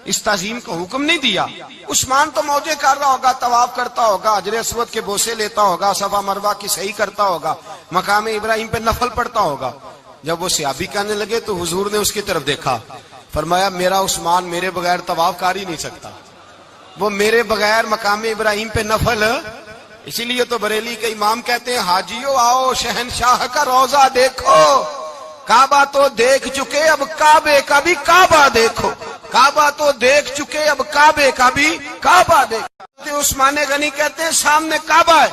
Speaker 2: اس تعظیم کا حکم نہیں دیا۔ عثمان تو موجے کر رہا ہوگا، طواف کرتا ہوگا، حجر اسود کے بوسے لیتا ہوگا، صفا مروہ کی صحیح کرتا ہوگا، مقام ابراہیم پہ نفل پڑھتا ہوگا۔ جب وہ صحابی کہنے لگے تو حضور نے اس کی طرف دیکھا، فرمایا میرا عثمان میرے بغیر طواف کر ہی نہیں سکتا، وہ میرے بغیر مقام ابراہیم پہ نفل۔ اسی لیے تو بریلی کے امام کہتے ہیں حاجیو آؤ شہنشاہ کا روضہ دیکھو، کعبہ تو دیکھ چکے اب کعبے کا بھی کعبہ دیکھو، کعبہ تو دیکھ چکے اب کعبے کا بھی کعبہ دیکھو۔ عثمان غنی کہتے ہیں سامنے کعبہ ہے،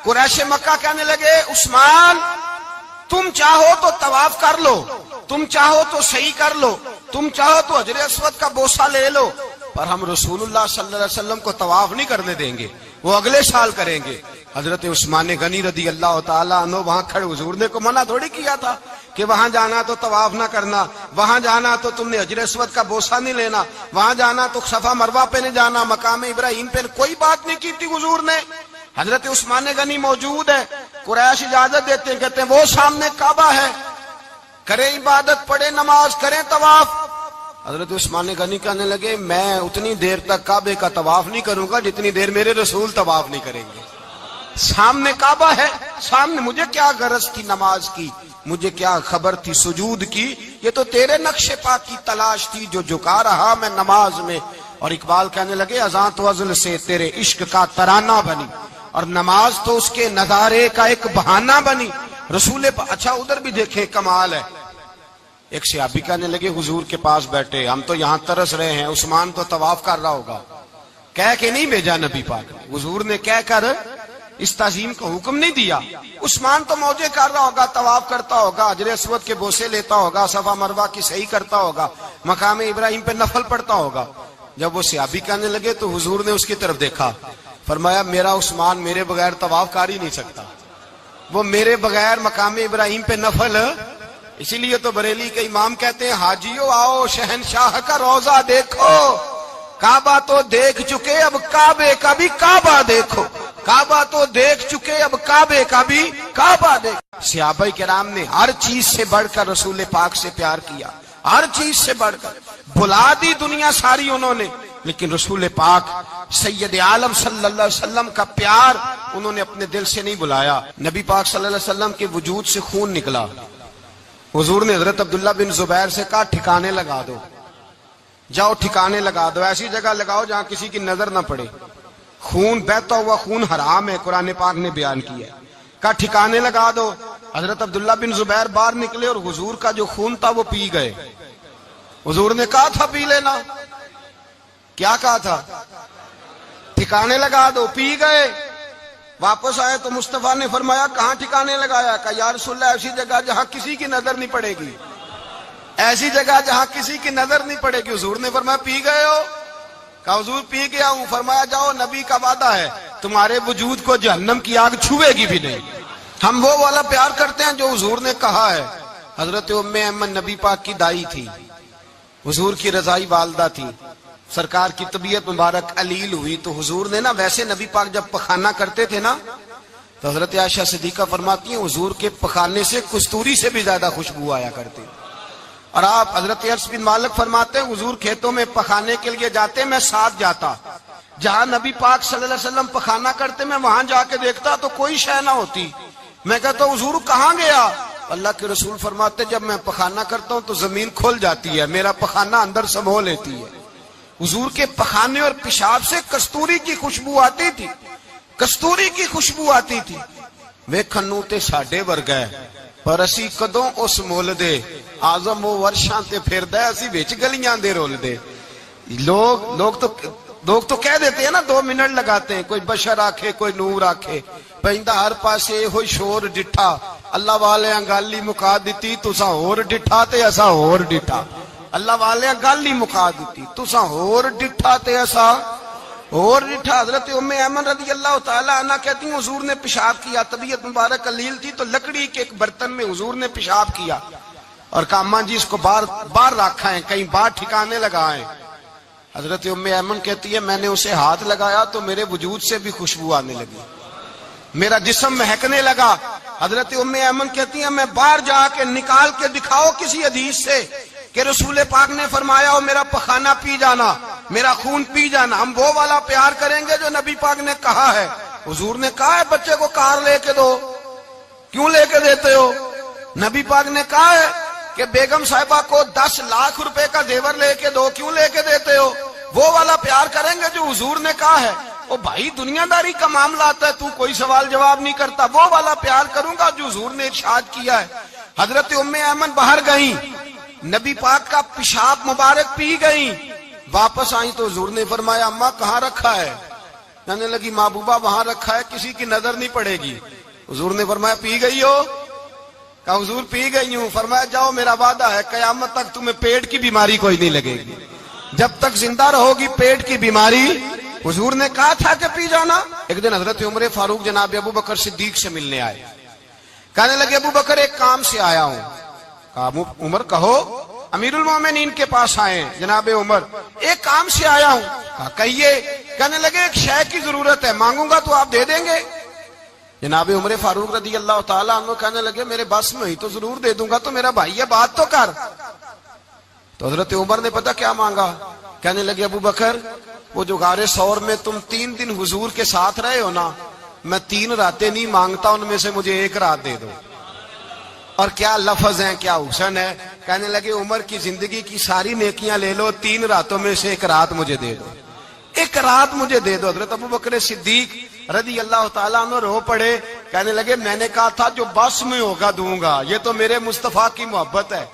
Speaker 2: قریش مکہ کہنے لگے عثمان تم چاہو تو طواف کر لو، تم چاہو تو صحیح کر لو، تم چاہو تو حجر اسود کا بوسہ لے لو، پر ہم رسول اللہ صلی اللہ علیہ وسلم کو طواف نہیں کرنے دیں گے، وہ اگلے سال کریں گے۔ حضرت عثمان غنی رضی اللہ تعالیٰ عنہ وہاں کھڑے، حضور نے کو منع تھوڑی کیا تھا کہ وہاں جانا تو طواف نہ کرنا، وہاں جانا تو تم نے حجر اسود کا بوسہ نہیں لینا، وہاں جانا تو صفا مروہ پہ نہیں جانا، مقام ابراہیم پہ کوئی بات نہیں کی تھی حضور نے۔ حضرت عثمان غنی موجود ہے، قریش اجازت دیتے ہیں، کہتے ہیں وہ سامنے کعبہ ہے، کریں عبادت، پڑھیں نماز، کریں طواف۔ حضرت عثمان غنی کہنے لگے میں اتنی دیر تک کعبے کا طواف نہیں کروں گا جتنی دیر میرے رسول طواف نہیں کریں گے۔ سامنے کعبہ ہے، سامنے، مجھے کیا غرض تھی نماز کی، مجھے کیا خبر تھی سجود کی، یہ تو تیرے نقش پاک کی تلاش تھی جو جھکا رہا میں نماز میں۔ اور اقبال کہنے لگے اذان تو ازل سے تیرے عشق کا ترانہ بنی، اور نماز تو اس کے نظارے کا ایک بہانہ بنی۔ رسول اچھا ادھر بھی دیکھیں کمال ہے، ایک صحابی کہنے لگے حضور کے پاس بیٹھے ہم تو یہاں ترس رہے ہیں، عثمان تو طواف کر رہا ہوگا، کہہ کے نہیں بھیجا نبی پاک نے، حضور نے کہہ کر اس تعظیم کا حکم نہیں دیا۔ عثمان تو موجے کر رہا ہوگا، طواف کرتا ہوگا، حجر اسود کے بوسے لیتا ہوگا، صفا مروہ کی صحیح کرتا ہوگا، مقام ابراہیم پہ نفل پڑھتا ہوگا۔ جب وہ صحابی کہنے لگے تو حضور نے اس کی طرف دیکھا، فرمایا میرا عثمان میرے بغیر طواف کر ہی نہیں سکتا، وہ میرے بغیر مقام ابراہیم پہ نفل۔ اسی لیے تو بریلی کے امام کہتے ہیں حاجیو آؤ شہنشاہ کا روضہ دیکھو، کعبہ تو دیکھ چکے اب کعبے کا بھی کعبہ دیکھو، کعبہ تو دیکھ چکے اب کعبے کا بھی کعبہ دیکھو۔ صحابہ کرام نے ہر چیز سے بڑھ کر رسول پاک سے پیار کیا، ہر چیز سے بڑھ کر، بھلا دی دنیا ساری انہوں نے، لیکن رسول پاک سید عالم صلی اللہ علیہ وسلم کا پیار انہوں نے اپنے دل سے نہیں بلایا۔ نبی پاک صلی اللہ علیہ وسلم کے وجود سے خون نکلا، حضور نے حضرت عبداللہ بن زبیر سے کہا ٹھکانے لگا دو، جاؤ ٹھکانے لگا دو، ایسی جگہ لگاؤ جہاں کسی کی نظر نہ پڑے، خون بہتا ہوا خون حرام ہے، قرآن پاک نے بیان کیا ہے، کہا ٹھکانے لگا دو۔ حضرت عبداللہ بن زبیر باہر نکلے اور حضور کا جو خون تھا وہ پی گئے۔ حضور نے کہا تھا پی لینا، کیا کہا تھا؟ ٹھکانے لگا دو، پی گئے۔ واپس آئے تو مصطفیٰ نے فرمایا کہاں ٹھکانے لگایا؟ کہا یا رسول اللہ ایسی جگہ جہاں کسی کی نظر نہیں پڑے گی، ایسی جگہ جہاں کسی کی نظر نہیں پڑے گی۔ حضور نے فرمایا پی گئے ہو؟ کہا حضور پی گیا ہوں۔ فرمایا جاؤ نبی کا وعدہ ہے تمہارے وجود کو جہنم کی آگ چھوئے گی بھی نہیں۔ ہم وہ والا پیار کرتے ہیں جو حضور نے کہا ہے۔ حضرت ام ایمن نبی پاک کی دائی تھی، حضور کی رضائی والدہ تھی، سرکار کی طبیعت مبارک علیل ہوئی تو حضور نے نا، ویسے نبی پاک جب پخانہ کرتے تھے نا تو حضرت عائشہ صدیقہ فرماتی ہیں حضور کے پخانے سے کستوری سے بھی زیادہ خوشبو آیا کرتی۔ اور آپ حضرت انس بن مالک فرماتے ہیں حضور کھیتوں میں پخانے کے لیے جاتے، میں ساتھ جاتا، جہاں نبی پاک صلی اللہ علیہ وسلم پخانہ کرتے میں وہاں جا کے دیکھتا تو کوئی شے نہ ہوتی، میں کہتا حضور کہاں گیا؟ اللہ کے رسول فرماتے جب میں پخانہ کرتا ہوں تو زمین کھل جاتی ہے، میرا پخانہ اندر سمو لیتی ہے۔ حضور کے پخانے اور پیشاب سے کستوری کی خوشبو آتی تھی، کستوری کی خوشبو آتی تھی۔ ویکھن تے ساڈے ورگا ہے پر اسی کدوں اس مول دے، آزم وہ ورشاں تے پھردا ہے اسی وچ گلیاں دے رول دے۔ لوگ تو کہہ دیتے ہیں نا 2 منٹ لگاتے ہیں، کوئی بشر آکھے کوئی نور آکھے، پیندا ہر پاسے ہوئی شور ڈٹھا، اللہ والے گل ہی مکا دتی تساں ہور ڈٹھا تے اساں ہور ڈٹھا، اللہ والے گل ہی مکا دیتی تساں ہور ڈٹھا تے اساں۔ اور ڈٹھا۔ حضرت ام ایمن رضی اللہ تعالی عنہ کہتی ہیں حضور نے پیشاب کیا، طبیعت مبارک قلیل تھی تو لکڑی کے ایک برتن میں حضور نے پیشاب کیا اور کہا اماں جی اس کو باہر رکھا ہے، کہیں باہر ٹھکانے لگائیں۔ حضرت ام ایمن کہتی ہے میں نے اسے ہاتھ لگایا تو میرے وجود سے بھی خوشبو آنے لگی، میرا جسم مہکنے لگا۔ حضرت ام ایمن کہتی ہیں میں باہر جا کے نکال کے دکھاؤ کسی حدیث سے کہ رسول پاک نے فرمایا ہو میرا پخانہ پی جانا، میرا خون پی جانا، ہم وہ والا پیار کریں گے جو نبی پاک نے کہا ہے۔ حضور نے کہا ہے بچے کو کار لے کے دو، کیوں لے کے دیتے ہو؟ نبی پاک نے کہا ہے کہ بیگم صاحبہ کو 10 لاکھ روپے کا زیور لے کے دو، کیوں لے کے دیتے ہو؟ وہ والا پیار کریں گے جو حضور نے کہا ہے۔ او بھائی دنیا داری کا معاملہ آتا ہے، تو کوئی سوال جواب نہیں کرتا، وہ والا پیار کروں گا جو حضور نے ارشاد کیا ہے۔ حضرت ام ایمن باہر گئیں، نبی پاک کا پیشاب مبارک پی گئیں، واپس آئیں تو حضور نے فرمایا اماں کہاں رکھا ہے؟ کہنے لگی محبوبہ وہاں رکھا ہے، کسی کی نظر نہیں پڑے گی۔ حضور نے فرمایا پی گئی ہو؟ کہا حضور پی گئی ہوں۔ فرمایا جاؤ میرا وعدہ ہے قیامت تک تمہیں پیٹ کی بیماری کوئی نہیں لگے گی، جب تک زندہ رہو گی پیٹ کی بیماری۔ حضور نے کہا تھا کہ پی جانا۔ ایک دن حضرت عمر فاروق جناب ابو بکر صدیق سے ملنے آئے، کہنے لگے ابو بکر ایک کام سے آیا ہوں۔ کہا عمر کہو۔ امیر المومنین کے پاس آئے جناب عمر، ایک کام سے آیا ہوں۔ کہا کہیے۔ کہنے لگے ایک شے کی ضرورت ہے، مانگوں گا تو آپ دے دیں گے؟ جناب عمر فاروق رضی اللہ تعالیٰ عنہ کہنے لگے میرے بس میں ہی تو ضرور دے دوں گا، تو میرا بھائی ہے بات تو کر۔ تو حضرت عمر نے پتہ کیا مانگا؟ کہنے لگے ابو بکر وہ جو غار ثور میں تم 3 دن حضور کے ساتھ رہے ہو نا، میں 3 راتیں نہیں مانگتا، ان میں سے مجھے 1 رات دے دو۔ اور کیا لفظ ہیں، کیا حسن ہے۔ کہنے لگے عمر کی زندگی کی ساری نیکیاں لے لو، 3 راتوں میں سے 1 رات مجھے دے دو، 1 رات مجھے دے دو۔ حضرت ابو بکر صدیق رضی اللہ تعالیٰ عنہ رو پڑے، کہنے لگے میں نے کہا تھا جو بس میں ہوگا دوں گا، یہ تو میرے مصطفیٰ کی محبت ہے،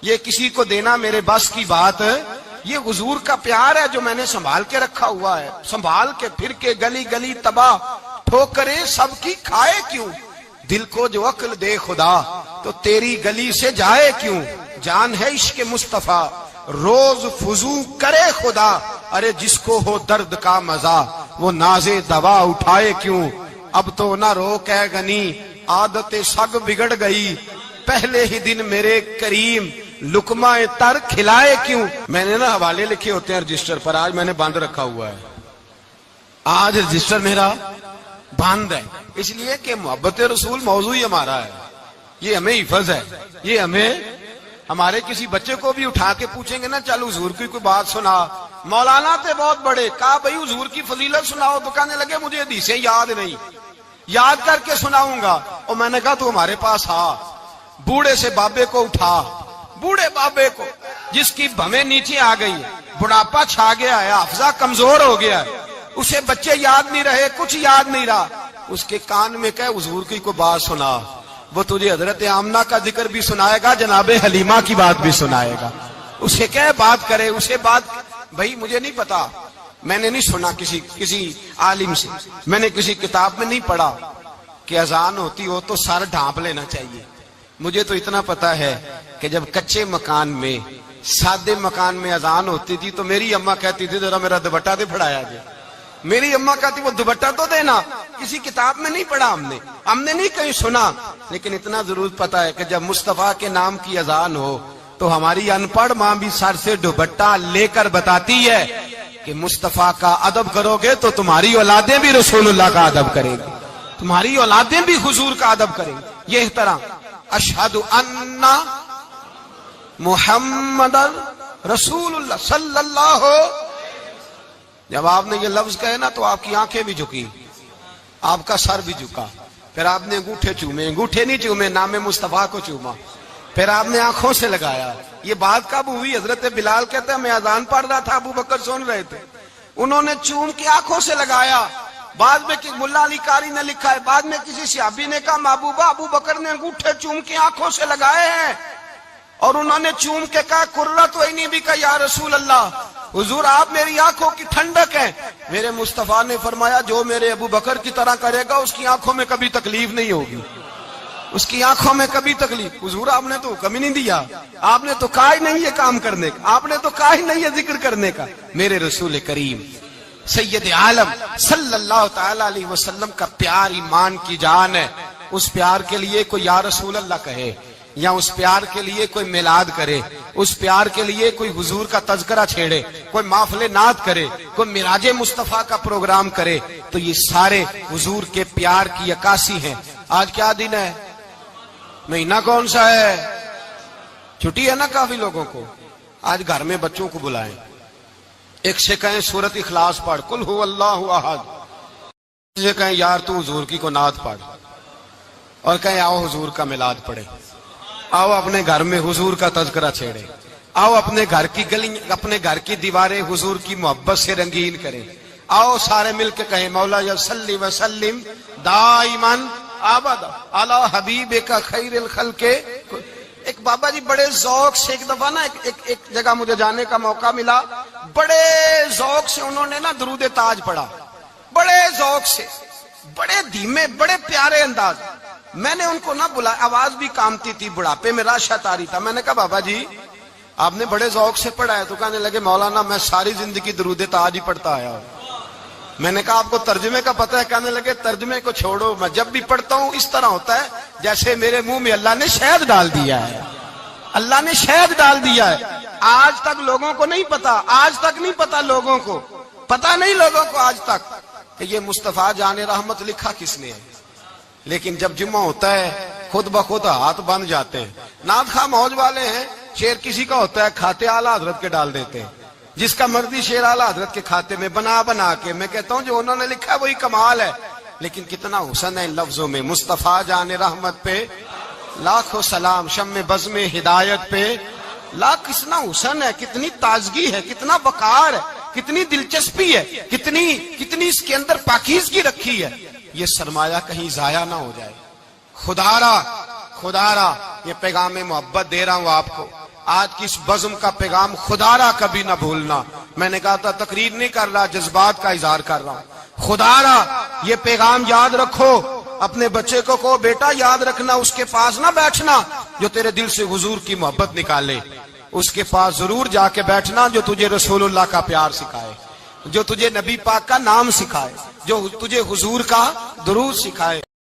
Speaker 2: یہ کسی کو دینا میرے بس کی بات ہے، یہ حضور کا پیار ہے جو میں نے سنبھال کے رکھا ہوا ہے، سنبھال کے پھر کے گلی گلی تباہ ٹھوکریں سب کی کھائے کیوں، دل کو جو عقل دے خدا تو تیری گلی سے جائے کیوں، جان ہے عشق مصطفیٰ روز فضو کرے خدا، ارے جس کو ہو درد کا مزہ وہ نازے دوا اٹھائے کیوں، اب تو نہ روک ہے غنی عادت سگ بگڑ گئی، پہلے ہی دن میرے کریم لقمہ تر کھلائے کیوں۔ میں نے نا حوالے لکھے ہوتے ہیں رجسٹر پر، آج میں نے بند رکھا ہوا ہے، آج رجسٹر میرا بند ہے، اس لیے کہ محبت رسول موضوع ہی ہمارا ہے، یہ ہمیں حفظ ہے، یہ ہمیں ہمارے کسی بچے کو بھی اٹھا کے پوچھیں گے نا چل حضور کی کوئی بات سنا، مولانا تھے بہت بڑے، کہا بھائی حضور کی فضیلت سناؤ، تو کہنے لگے مجھے حدیثیں یاد نہیں، یاد کر کے سناؤں گا۔ اور میں نے کہا تو ہمارے پاس آ، بوڑھے سے بابے کو اٹھا، بوڑھے بابے کو جس کی بھویں نیچے آ گئی، بڑھاپا چھا گیا ہے، حافظہ کمزور ہو گیا ہے، اسے بچے یاد نہیں رہے، کچھ یاد نہیں رہا، اس کے کان میں کہے حضور کی کوئی بات سنا، وہ تجھے حضرت آمنہ کا ذکر بھی سنائے گا، جناب حلیمہ کی بات بھی سنائے گا، اسے کہے بات کرے، اسے بات۔ بھائی مجھے نہیں پتا، میں نے نہیں سنا کسی عالم سے، میں نے کسی کتاب میں نہیں پڑھا کہ اذان ہوتی ہو تو سر ڈھانپ لینا چاہیے، مجھے تو اتنا پتا ہے کہ جب کچے مکان میں سادے مکان میں اذان ہوتی تھی تو میری اماں کہتی تھی ذرا میرا دوپٹہ دے پھڑایا جائے، میری اماں کہتی وہ دوپٹہ تو دینا، کسی کتاب میں نہیں پڑھا ہم نے نہیں کہیں سنا، لیکن اتنا ضرور پتا ہے کہ جب مصطفیٰ کے نام کی اذان ہو تو ہماری ان پڑھ ماں بھی سر سے دوپٹہ لے کر بتاتی ہے کہ مصطفیٰ کا ادب کرو گے تو تمہاری اولادیں بھی رسول اللہ کا ادب کریں گی، تمہاری اولادیں بھی حضور کا ادب کریں گی۔ یہ احترام، اشہد ان محمد رسول اللہ صلی اللہ، جب آپ نے یہ لفظ کہے نا تو آپ کی آنکھیں بھی جھکی، آپ کا سر بھی جھکا، پھر آپ نے انگوٹھے چومے، انگوٹھے نہیں چومے، نام مصطفیٰ کو چوما، پھر آپ نے آنکھوں سے لگایا۔ یہ بات کب ہوئی؟ حضرت بلال کہتے ہیں میں اذان پڑھ رہا تھا، ابو بکر سن رہے تھے، انہوں نے چوم کے آنکھوں سے لگایا۔ بعد میں ملا علی قاری نے لکھا ہے، بعد میں کسی صحابی نے کہا محبوبہ ابو بکر نے انگوٹھے چوم کے آنکھوں سے لگائے ہیں، اور انہوں نے چوم کے کہا قرۃ عینی بک یا رسول اللہ، حضور آپ میری آنکھوں کی ٹھنڈک ہیں۔ میرے مصطفیٰ نے فرمایا جو میرے ابو بکر کی طرح کرے گا اس کی آنکھوں میں کبھی تکلیف نہیں ہوگی، اس کی آنکھوں میں کبھی تکلیف۔ حضور آپ نے تو حکم ہی نہیں دیا، آپ نے تو کہا ہی نہیں یہ کام کرنے کا، آپ نے تو کہا ہی نہیں یہ ذکر کرنے کا۔ میرے رسول کریم سید عالم صلی اللہ تعالی علیہ وسلم کا پیار ایمان کی جان ہے. اس پیار کے لیے کوئی یا رسول اللہ کہے، یا اس پیار کے لیے کوئی میلاد کرے، اس پیار کے لیے کوئی حضور کا تذکرہ چھیڑے، کوئی محفل نعت کرے، کوئی معراج مصطفیٰ کا پروگرام کرے، تو یہ سارے حضور کے پیار کی عکاسی ہیں. آج کیا دن ہے؟ مہینہ کون سا ہے؟ چھٹی ہے نا کافی لوگوں کو. آج گھر میں بچوں کو بلائیں، ایک سے کہیں سورت اخلاص پڑھ، قل هو اللہ احد، سے کہیں یار تو حضور کی کو نعت پڑھ، اور کہیں آؤ حضور کا میلاد پڑھے، آؤ اپنے گھر میں حضور کا تذکرہ چھیڑے، آؤ اپنے گھر کی گلی، اپنے گھر کی دیواریں حضور کی محبت سے رنگین کریں، آؤ سارے مل کے کہیں مولا یا صلی وسلم دائماً ابدا علی حبیبک خیر الخلق. ایک بابا جی بڑے ذوق سے ایک دفعہ نا ایک جگہ مجھے جانے کا موقع ملا، بڑے ذوق سے انہوں نے نا درود تاج پڑھا، بڑے ذوق سے، بڑے دھیمے، بڑے پیارے انداز. میں نے ان کو نہ بلا، آواز بھی کامتی تھی، بڑھاپے میں راشت آ رہی تھا. میں نے کہا بابا جی آپ نے بڑے ذوق سے پڑھا ہے. تو کہنے لگے مولانا میں ساری زندگی درود تاج ہی پڑھتا آیا ہوں. میں نے کہا آپ کو ترجمے کا پتہ ہے؟ کہنے لگے ترجمے کو چھوڑو، میں جب بھی پڑھتا ہوں اس طرح ہوتا ہے جیسے میرے منہ میں اللہ نے شہد ڈال دیا ہے، اللہ نے شہد ڈال دیا ہے. آج تک لوگوں کو نہیں پتا، آج تک نہیں پتا لوگوں کو، پتا نہیں لوگوں کو آج تک کہ یہ مصطفیٰ جان رحمت لکھا کس نے ہے. لیکن جب جمعہ ہوتا ہے خود بخود ہاتھ بن جاتے ہیں. نعت خواہ موج والے ہیں، شعر کسی کا ہوتا ہے کھاتے اعلیٰ حضرت کے ڈال دیتے ہیں، جس کا مرضی شعر اعلیٰ حضرت کے کھاتے میں بنا بنا کے. میں کہتا ہوں جو انہوں نے لکھا ہے وہی کمال ہے. لیکن کتنا حسن ہے ان لفظوں میں. مصطفیٰ جان رحمت پہ لاکھوں سلام، شم بزم ہدایت پہ لاکھ. کتنا حسن ہے، کتنی تازگی ہے، کتنا وقار ہے، کتنی دلچسپی ہے، کتنی اس کے اندر پاکیزگی رکھی ہے. یہ سرمایہ کہیں ضائع نہ ہو جائے. خدا را یہ پیغام محبت دے رہا ہوں آپ کو. آج کی اس بزم کا پیغام خدا را کبھی نہ بھولنا. میں نے کہا تھا تقریر نہیں کر رہا، جذبات کا اظہار کر رہا ہوں. خدا را یہ پیغام یاد رکھو. اپنے بچے کو کہو بیٹا یاد رکھنا، اس کے پاس نہ بیٹھنا جو تیرے دل سے حضور کی محبت نکالے. اس کے پاس ضرور جا کے بیٹھنا جو تجھے رسول اللہ کا پیار سکھائے، جو تجھے نبی پاک کا نام سکھائے، جو تجھے حضور کا درود سکھائے.